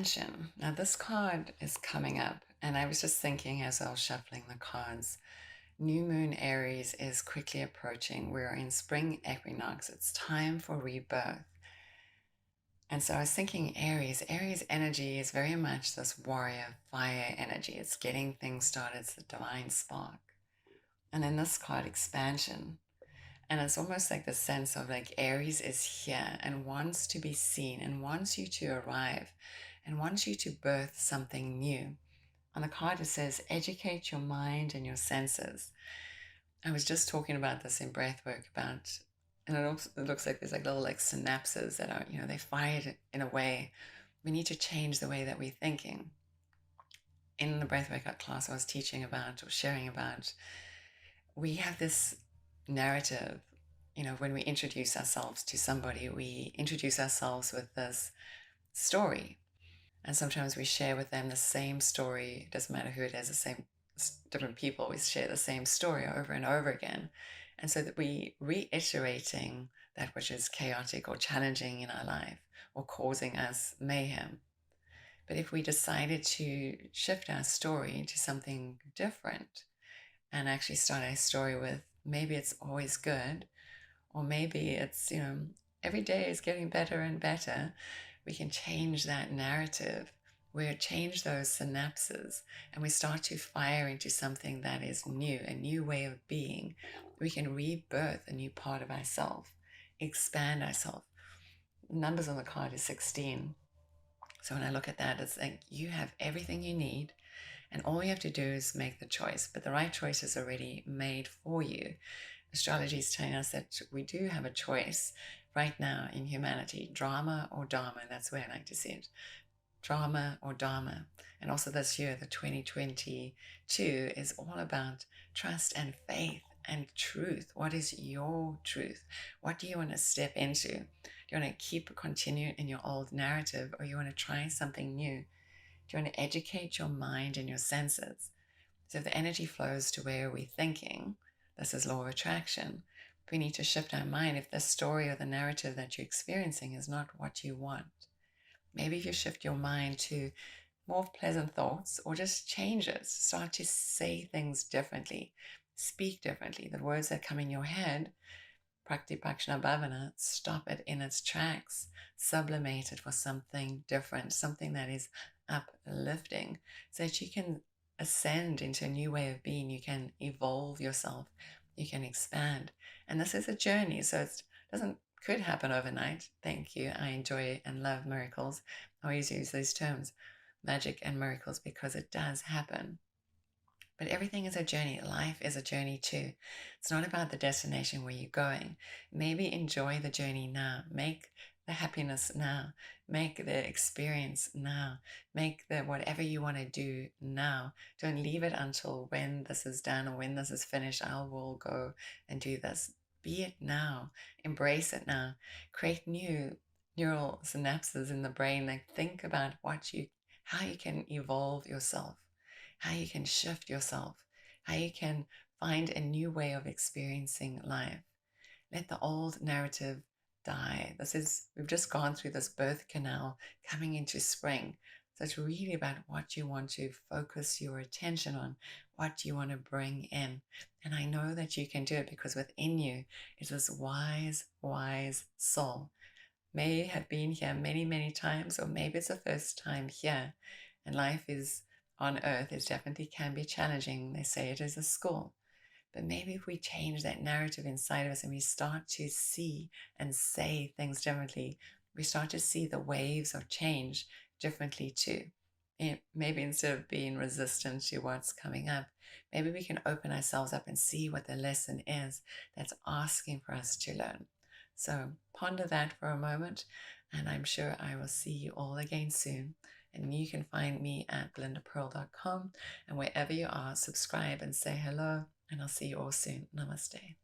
expansion. Now, this card is coming up, and I was just thinking as I was shuffling the cards, New Moon Aries is quickly approaching. We're in spring equinox. It's time for rebirth. And so I was thinking Aries energy is very much this warrior fire energy. It's getting things started. It's the divine spark. And then this card, expansion. And it's almost like the sense of like Aries is here and wants to be seen and wants you to arrive and wants you to birth something new. On the card, it says, educate your mind and your senses. I was just talking about this in breathwork about, and it looks like there's like little like synapses that are, they fired in a way. We need to change the way that we're thinking. In the breathwork class I was teaching about or sharing about, we have this narrative. When we introduce ourselves to somebody, we introduce ourselves with this story. And sometimes we share with them the same story. It doesn't matter who it is, different people, we share the same story over and over again. And so that we reiterating that which is chaotic or challenging in our life or causing us mayhem. But if we decided to shift our story to something different and actually start our story with, maybe it's always good, or maybe it's, every day is getting better and better, we can change that narrative. We change those synapses and we start to fire into something that is new, a new way of being. We can rebirth a new part of ourselves, expand ourselves. Numbers on the card is 16. So when I look at that, it's like you have everything you need and all you have to do is make the choice. But the right choice is already made for you. Astrology is telling us that we do have a choice right now in humanity, drama or dharma. That's where I like to see it. Drama or dharma. And also this year, the 2022, is all about trust and faith and truth. What is your truth? What do you want to step into? Do you want to continue in your old narrative, or you want to try something new? Do you want to educate your mind and your senses? So if the energy flows to where we're thinking, this is law of attraction. We need to shift our mind. If the story or the narrative that you're experiencing is not what you want, maybe if you shift your mind to more pleasant thoughts, or just change it, start to say things differently, speak differently. The words that come in your head, prakti pakshana bhavana, stop it in its tracks, sublimate it for something different, something that is uplifting, so that you can ascend into a new way of being. You can evolve yourself, you can expand. And this is a journey, so it could happen overnight. Thank you. I enjoy and love miracles. I always use these terms, magic and miracles, because it does happen. But everything is a journey. Life is a journey too. It's not about the destination where you're going. Maybe enjoy the journey now. Make the happiness now. Make the experience now. Make the whatever you want to do now. Don't leave it until when this is done or when this is finished. I will go and do this. Be it now. Embrace it now. Create new neural synapses in the brain. Like, think about how you can evolve yourself, how you can shift yourself, how you can find a new way of experiencing life. Let the old narrative die. We've just gone through this birth canal coming into spring. So it's really about what you want to focus your attention on, what you want to bring in. And I know that you can do it, because within you is this wise, wise soul. May have been here many, many times, or maybe it's the first time here. And life is on earth, it definitely can be challenging. They say it is a school. But maybe if we change that narrative inside of us and we start to see and say things differently, we start to see the waves of change differently too. Maybe instead of being resistant to what's coming up, maybe we can open ourselves up and see what the lesson is that's asking for us to learn. So ponder that for a moment, and I'm sure I will see you all again soon. And you can find me at belindapearl.com, and wherever you are, subscribe and say hello, and I'll see you all soon. Namaste.